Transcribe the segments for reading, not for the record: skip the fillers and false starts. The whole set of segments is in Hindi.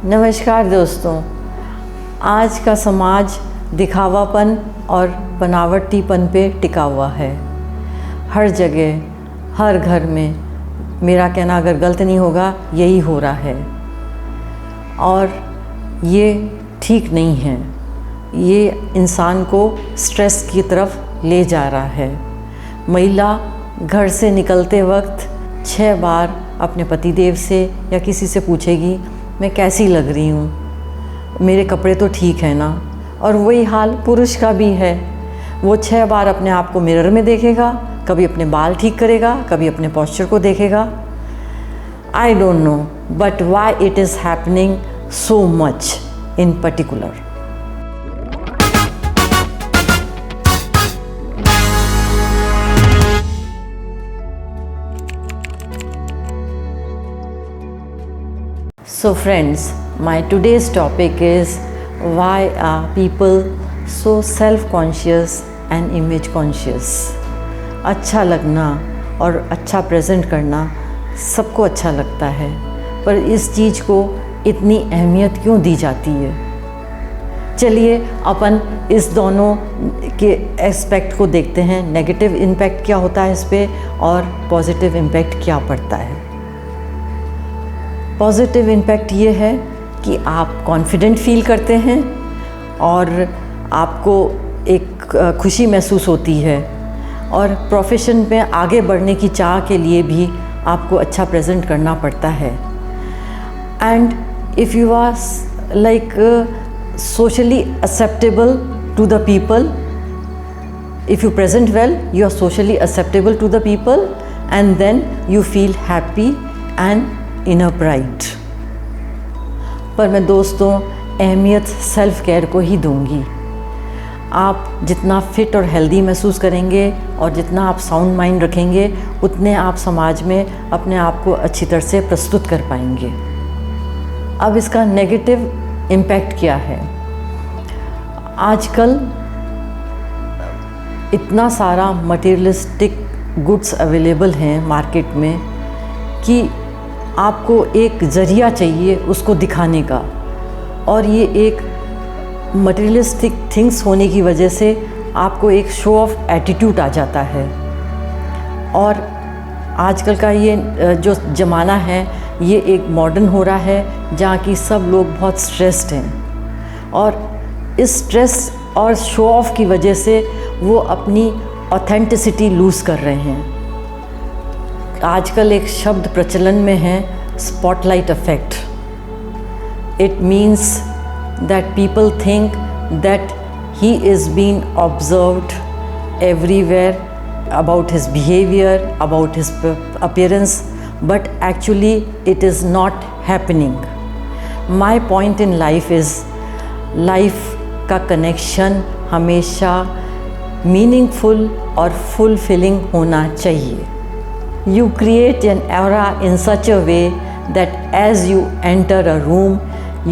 नमस्कार दोस्तों। आज का समाज दिखावापन और बनावटीपन पे टिका हुआ है। हर जगह, हर घर में, मेरा कहना अगर गलत नहीं होगा, यही हो रहा है और ये ठीक नहीं है। ये इंसान को स्ट्रेस की तरफ ले जा रहा है। महिला घर से निकलते वक्त 6 बार अपने पतिदेव से या किसी से पूछेगी, मैं कैसी लग रही हूँ, मेरे कपड़े तो ठीक है ना। और वही हाल पुरुष का भी है। वो 6 बार अपने आप को मिरर में देखेगा, कभी अपने बाल ठीक करेगा, कभी अपने पोस्चर को देखेगा। I don't know but why it is happening so much in particular. So friends, my today's topic is why are people so self-conscious and image conscious? अच्छा लगना और अच्छा प्रेजेंट करना सबको अच्छा लगता है, पर इस चीज़ को इतनी अहमियत क्यों दी जाती है? चलिए अपन इस दोनों के एस्पेक्ट को देखते हैं। नेगेटिव इम्पैक्ट क्या होता है इस पर और पॉजिटिव इम्पैक्ट क्या पड़ता है। पॉजिटिव इम्पैक्ट ये है कि आप कॉन्फिडेंट फील करते हैं और आपको एक खुशी महसूस होती है और प्रोफेशन में आगे बढ़ने की चाह के लिए भी आपको अच्छा प्रेजेंट करना पड़ता है। And if you are like socially acceptable to the people, if you present well, you are socially acceptable to the people and then you feel happy and inner pride. पर मैं दोस्तों अहमियत सेल्फ केयर को ही दूंगी। आप जितना फिट और हेल्दी महसूस करेंगे और जितना आप साउंड माइंड रखेंगे, उतने आप समाज में अपने आप को अच्छी तरह से प्रस्तुत कर पाएंगे। अब इसका नेगेटिव इम्पैक्ट क्या है? आजकल इतना सारा मटेरियलिस्टिक गुड्स अवेलेबल हैं मार्केट में कि आपको एक ज़रिया चाहिए उसको दिखाने का, और ये एक मटेरियलिस्टिक थिंग्स होने की वजह से आपको एक शो ऑफ एटीट्यूड आ जाता है। और आजकल का ये जो ज़माना है, ये एक मॉडर्न हो रहा है जहाँ की सब लोग बहुत स्ट्रेस्ड हैं और इस स्ट्रेस और शो ऑफ की वजह से वो अपनी ऑथेंटिसिटी लूज़ कर रहे हैं। आजकल एक शब्द प्रचलन में है, spotlight effect. It means that people think that he is been observed everywhere about his behaviour, about his appearance, but actually it is not happening. My point in life is, life का कनेक्शन हमेशा मीनिंगफुल और फुलफिलिंग होना चाहिए। You create an aura in such a way that as you enter a room,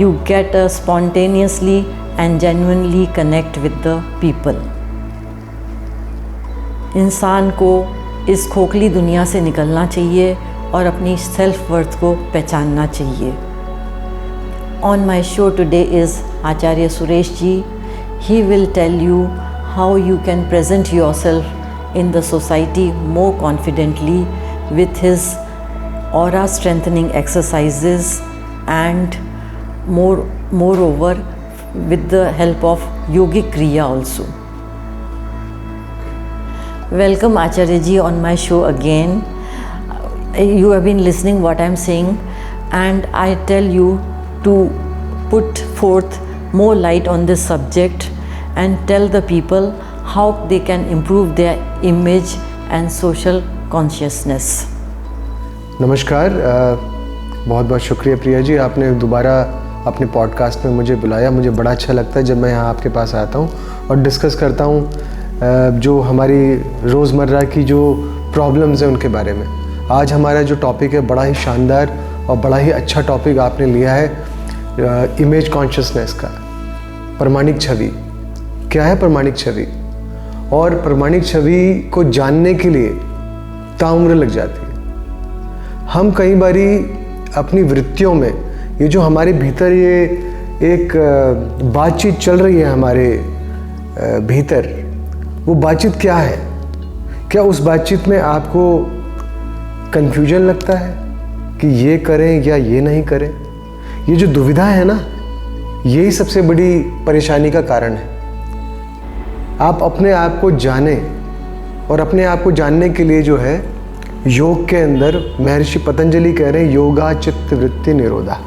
you get to spontaneously and genuinely connect with the people. इंसान को इस खोखली दुनिया से निकलना चाहिए और अपनी सेल्फ वर्थ को पहचानना चाहिए। On my show today is Acharya Suresh ji. He will tell you how you can present yourself in the society more confidently with his aura strengthening exercises and moreover with the help of yogic kriya also. Welcome Acharya ji on my show again. You have been listening what I am saying and I tell you to put forth more light on this subject and tell the people how they can improve their image and social consciousness. नमस्कार, बहुत बहुत शुक्रिया प्रिया जी, आपने दोबारा अपने पॉडकास्ट में मुझे बुलाया। मुझे बड़ा अच्छा लगता है जब मैं यहाँ आपके पास आता हूँ और डिस्कस करता हूँ जो हमारी रोज़मर्रा की जो प्रॉब्लम्स हैं उनके बारे में। आज हमारा जो टॉपिक है बड़ा ही शानदार और बड़ा ही अच्छा टॉपिक आपने लिया है, इमेज कॉन्शियसनेस का। प्रमाणिक छवि क्या है? प्रमाणिक छवि, और प्रमाणिक छवि को जानने के लिए ताउम्र लग जाती है। हम कई बारी अपनी वृत्तियों में ये जो हमारे भीतर ये एक बातचीत चल रही है हमारे भीतर, वो बातचीत क्या है? क्या उस बातचीत में आपको कन्फ्यूजन लगता है कि ये करें या ये नहीं करें? ये जो दुविधा है ना, यही सबसे बड़ी परेशानी का कारण है। आप अपने आप को जानें, और अपने आप को जानने के लिए जो है योग के अंदर महर्षि पतंजलि कह रहे हैं योगा चित्त वृत्ति निरोधा।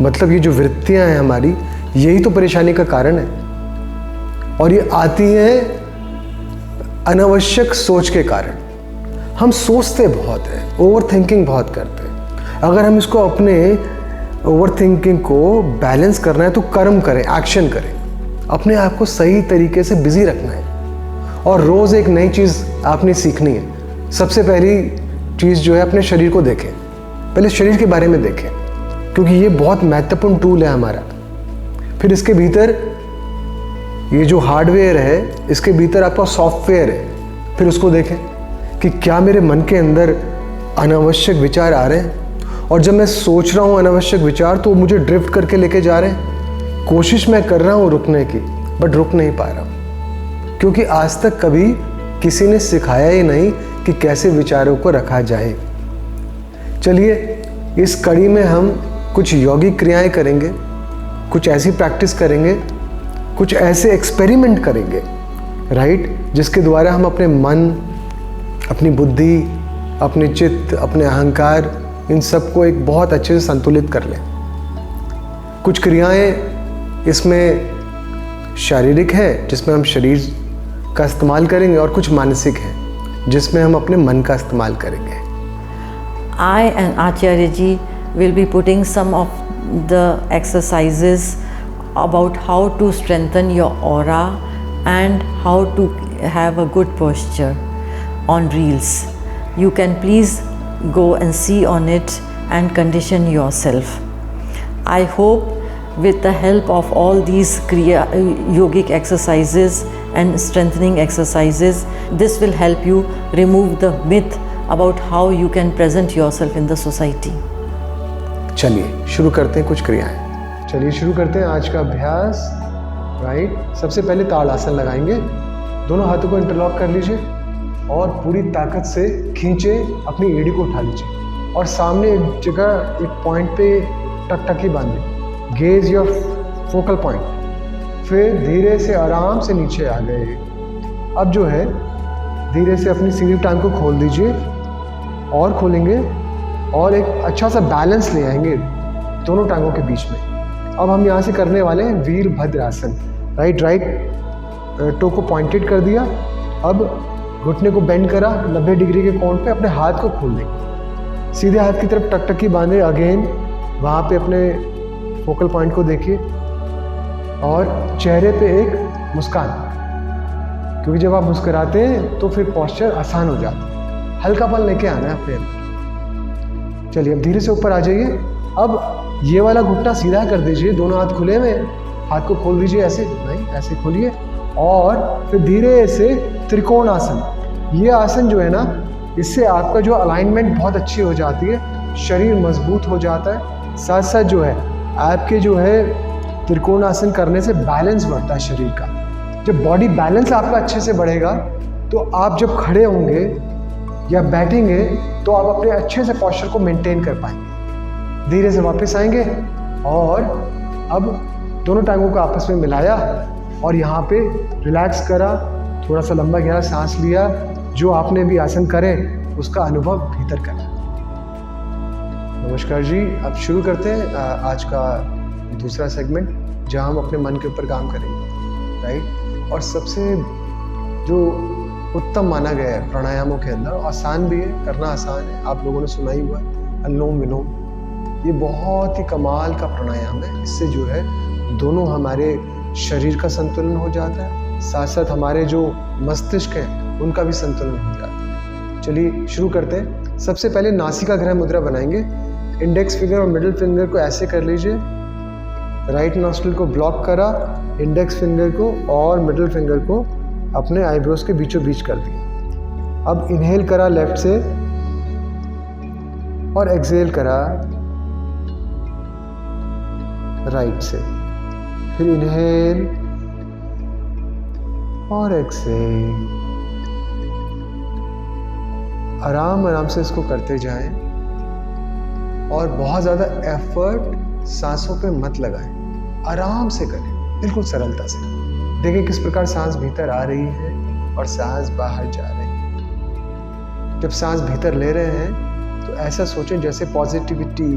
मतलब ये जो वृत्तियां हैं हमारी, यही तो परेशानी का कारण है। और ये आती हैं अनावश्यक सोच के कारण। हम सोचते बहुत हैं, ओवर थिंकिंग बहुत करते हैं। अगर हम इसको अपने ओवर थिंकिंग को बैलेंस करना है तो कर्म करें, एक्शन करें, अपने आप को सही तरीके से बिजी रखना है और रोज़ एक नई चीज़ आपने सीखनी है। सबसे पहली चीज़ जो है, अपने शरीर को देखें, पहले शरीर के बारे में देखें, क्योंकि ये बहुत महत्वपूर्ण टूल है हमारा। फिर इसके भीतर ये जो हार्डवेयर है, इसके भीतर आपका सॉफ्टवेयर है। फिर उसको देखें कि क्या मेरे मन के अंदर अनावश्यक विचार आ रहे हैं, और जब मैं सोच रहा हूँ अनावश्यक विचार तो मुझे ड्रिफ्ट करके लेके जा रहे हैं। कोशिश मैं कर रहा हूँ रुकने की, बट रुक नहीं पा रहा हूँ, क्योंकि आज तक कभी किसी ने सिखाया ही नहीं कि कैसे विचारों को रखा जाए। चलिए इस कड़ी में हम कुछ यौगिक क्रियाएं करेंगे, कुछ ऐसी प्रैक्टिस करेंगे, कुछ ऐसे एक्सपेरिमेंट करेंगे, राइट, जिसके द्वारा हम अपने मन, अपनी बुद्धि, अपने चित्त, अपने अहंकार, इन सबको एक बहुत अच्छे से संतुलित कर लें। कुछ क्रियाएं इसमें शारीरिक है, जिसमें हम शरीर का इस्तेमाल करेंगे, और कुछ मानसिक है, जिसमें हम अपने मन का इस्तेमाल करेंगे। I and Acharya ji will be putting some of the exercises about how to strengthen your aura and how to have a good posture on reels. You can please go and see on it and condition yourself. I hope with the help of all these yogic exercises and strengthening exercises, this will help you remove the myth about how you can present yourself in the society. चलिए शुरू करते हैं कुछ क्रियाएं। चलिए शुरू करते हैं आज का अभ्यास, राइट। सबसे पहले ताड़ासन लगाएंगे। दोनों हाथों को इंटरलॉक कर लीजिए और पूरी ताकत से खींचे, अपनी एड़ी को उठा लीजिए और सामने एक जगह, एक पॉइंट पे टकटकी बांधे। Gauge your focal point. फिर धीरे से आराम से नीचे आ गए। अब जो है धीरे से अपनी सीधी टांग को खोल दीजिए और खोलेंगे और एक अच्छा सा बैलेंस ले आएंगे दोनों टांगों के बीच में। अब हम यहाँ से करने वाले हैं वीरभद्रासन। राइट टो को पॉइंटेड कर दिया। अब घुटने को बेंड करा 90 डिग्री के कोण पे, अपने हाथ को खोल देंगे। सीधे हाथ की तरफ टकटकी बांधे। अगेन वहाँ पे अपने फोकल पॉइंट को देखिए और चेहरे पे एक मुस्कान, क्योंकि जब आप मुस्कुराते हैं तो फिर पोस्चर आसान हो जाता है। हल्कापन लेके आना है अपने अंदर। चलिए अब धीरे से ऊपर आ जाइए। अब ये वाला घुटना सीधा कर दीजिए, दोनों हाथ खुले में, हाथ को खोल दीजिए, ऐसे नहीं, ऐसे खोलिए और फिर धीरे से त्रिकोण आसन। ये आसन जो है ना, इससे आपका जो अलाइनमेंट बहुत अच्छी हो जाती है, शरीर मजबूत हो जाता है। साथ साथ जो है आपके जो है त्रिकोण आसन करने से बैलेंस बढ़ता है शरीर का। जब बॉडी बैलेंस आपका अच्छे से बढ़ेगा तो आप जब खड़े होंगे या बैठेंगे तो आप अपने अच्छे से पोस्चर को मेंटेन कर पाएंगे। धीरे से वापस आएंगे और अब दोनों टांगों को आपस में मिलाया और यहाँ पे रिलैक्स करा, थोड़ा सा लंबा गहरा सांस लिया। जो आपने भी आसन करे उसका अनुभव भीतर करा। नमस्कार जी, अब शुरू करते हैं आज का दूसरा सेगमेंट, जहाँ हम अपने मन के ऊपर काम करेंगे, राइट। और सबसे जो उत्तम माना गया है प्राणायामों के अंदर, आसान भी है, करना आसान है, आप लोगों ने सुना ही हुआ है, अनुलोम विलोम। ये बहुत ही कमाल का प्राणायाम है। इससे जो है दोनों हमारे शरीर का संतुलन हो जाता है, साथ साथ हमारे जो मस्तिष्क है उनका भी संतुलन हो जाता है। चलिए शुरू करते हैं। सबसे पहले नासिका ग्रह मुद्रा बनाएंगे। इंडेक्स फिंगर और मिडिल फिंगर को ऐसे कर लीजिए। राइट नॉस्ट्रिल को ब्लॉक करा, इंडेक्स फिंगर को और मिडिल फिंगर को अपने आईब्रोज के बीचों बीच कर दिया। अब इनहेल करा लेफ्ट से और एक्सहेल करा राइट से। फिर इनहेल और एक्सहेल। आराम आराम से इसको करते जाएं और बहुत ज़्यादा एफर्ट सांसों पे मत लगाएं, आराम से करें, बिल्कुल सरलता से। देखिए किस प्रकार सांस भीतर आ रही है और सांस बाहर जा रही है। जब सांस भीतर ले रहे हैं तो ऐसा सोचें जैसे पॉजिटिविटी,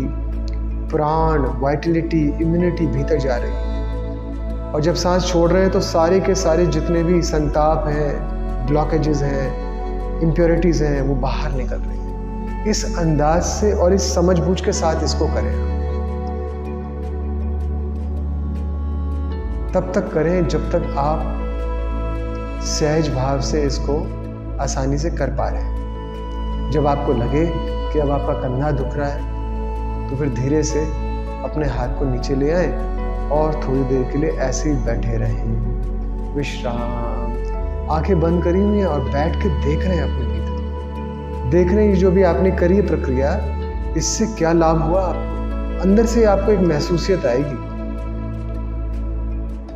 प्राण, वाइटलिटी, इम्यूनिटी भीतर जा रही है। और जब सांस छोड़ रहे हैं तो सारे के सारे जितने भी संताप हैं, ब्लॉकेजेस हैं, इम्प्योरिटीज हैं, वो बाहर निकल रही हैं। इस अंदाज से और इस समझबूझ के साथ इसको करें। तब तक करें जब तक आप सहज भाव से इसको आसानी से कर पा रहे हैं। जब आपको लगे कि अब आपका कंधा दुख रहा है तो फिर धीरे से अपने हाथ को नीचे ले आए और थोड़ी देर के लिए ऐसे ही बैठे रहें, विश्राम। आंखें बंद करी हुई हैं और बैठ के देख रहे हैं अपने भीतर, देख रहे हैं जो भी आपने करी है प्रक्रिया, इससे क्या लाभ हुआ आपको। अंदर से आपको एक महसूसियत आएगी।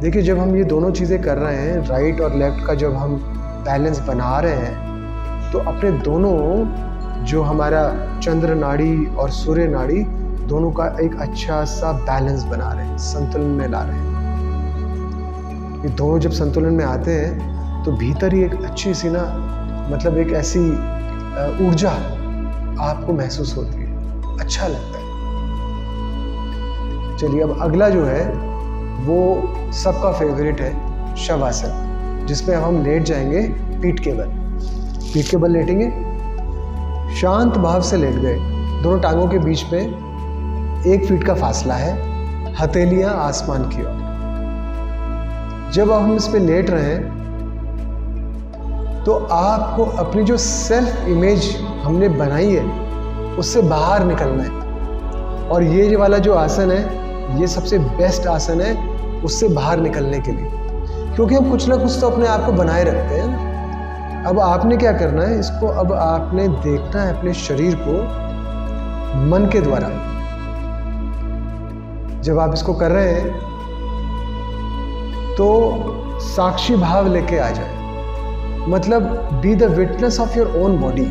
देखिए जब हम ये दोनों चीज़ें कर रहे हैं, राइट और लेफ्ट का जब हम बैलेंस बना रहे हैं, तो अपने दोनों जो हमारा चंद्र नाड़ी और सूर्य नाड़ी दोनों का एक अच्छा सा बैलेंस बना रहे हैं, संतुलन में ला रहे हैं। ये दोनों जब संतुलन में आते हैं तो भीतर ही एक अच्छी सी ना, मतलब एक ऐसी ऊर्जा आपको महसूस होती है, अच्छा लगता है। चलिए अब अगला जो है वो सबका फेवरेट है, शवासन, जिसमें अब हम लेट जाएंगे पीठ के बल। पीठ के बल लेटेंगे, शांत भाव से लेट गए। दोनों टांगों के बीच में 1 फीट का फासला है, हथेलियां आसमान की ओर। जब हम इस पे लेट रहे हैं तो आपको अपनी जो सेल्फ इमेज हमने बनाई है उससे बाहर निकलना है। और ये वाला जो आसन है ये सबसे बेस्ट आसन है उससे बाहर निकलने के लिए, क्योंकि हम कुछ ना कुछ तो अपने आप को बनाए रखते हैं। अब आपने क्या करना है, इसको अब आपने देखना है अपने शरीर को मन के द्वारा। जब आप इसको कर रहे हैं तो साक्षी भाव लेके आ जाए, मतलब be the witness of your own body.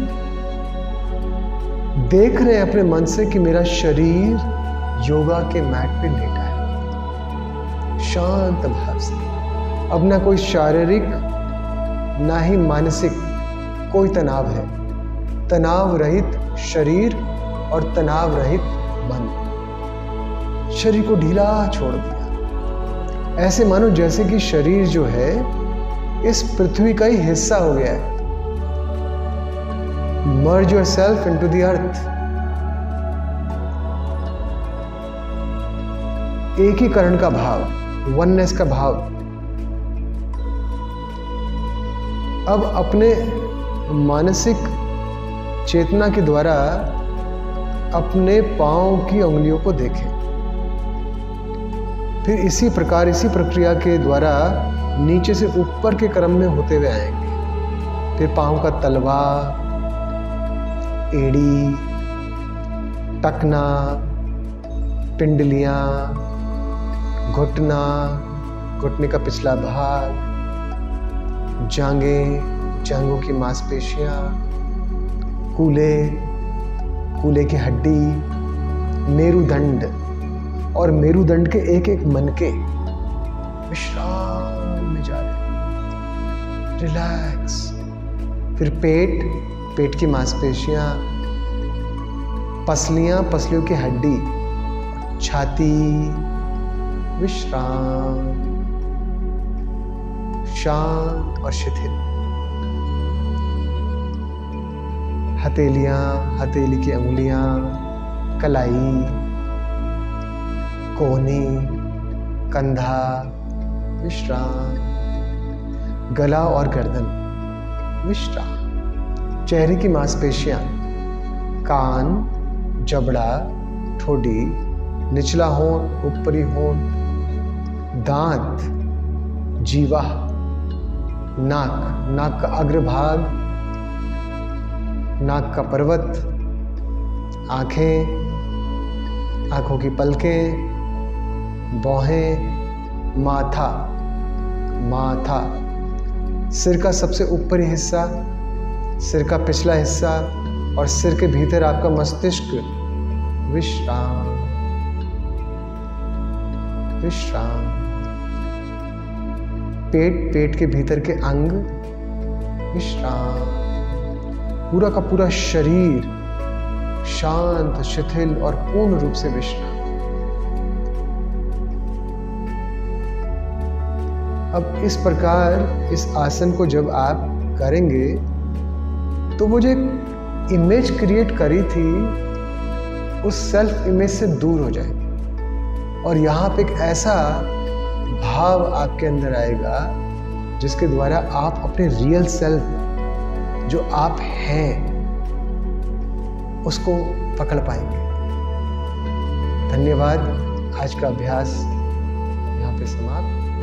देख रहे हैं अपने मन से कि मेरा शरीर योगा के मैट पे लेटा है, शांत भाव से। अब ना कोई शारीरिक ना ही मानसिक कोई तनाव है, तनाव रहित शरीर और तनाव रहित मन। शरीर को ढीला छोड़ दिया, ऐसे मानो जैसे कि शरीर जो है इस पृथ्वी का ही हिस्सा हो गया है। Merge yourself into the earth। एकीकरण का भाव, वननेस का भाव। अब अपने मानसिक चेतना के द्वारा अपने पांव की उंगलियों को देखें। फिर इसी प्रकार, इसी प्रक्रिया के द्वारा नीचे से ऊपर के क्रम में होते हुए आएंगे। फिर पांव का तलवा, एड़ी, टखना, पिंडलियां, घुटना, घुटने का पिछला भाग, जांघें, जांघों की मांसपेशियां, कूल्हे, कूल्हे की हड्डी, मेरुदंड और मेरुदंड के एक एक मनके विश्राम में जा रहे हैं, रिलैक्स। फिर पेट, पेट की मांसपेशियां, पसलियां, पसलियों की हड्डी, छाती, विश्राम, शांत और शिथिल। हथेलियां, हथेली की अंगुलियां, कलाई, कोहनी, कंधा, विश्राम। गला और गर्दन, विश्राम। चेहरे की मांसपेशियां, कान, जबड़ा, ठोडी, निचला होंठ, ऊपरी होंठ, दांत, जीवा, नाक, नाक का अग्रभाग, नाक का पर्वत, आंखें, आंखों की पलकें, भौहें, माथा, माथा, सिर का सबसे ऊपरी हिस्सा, सिर का पिछला हिस्सा और सिर के भीतर आपका मस्तिष्क। विश्राम, विश्राम। पेट, पेट के भीतर के अंग, विश्राम। पूरा का पूरा शरीर शांत, शिथिल और पूर्ण रूप से विश्राम। अब इस प्रकार इस आसन को जब आप करेंगे तो वो जो एक इमेज क्रिएट करी थी उस सेल्फ इमेज से दूर हो जाएगी और यहाँ पे एक ऐसा भाव आपके अंदर आएगा जिसके द्वारा आप अपने रियल सेल्फ जो आप हैं उसको पकड़ पाएंगे। धन्यवाद। आज का अभ्यास यहाँ पे समाप्त।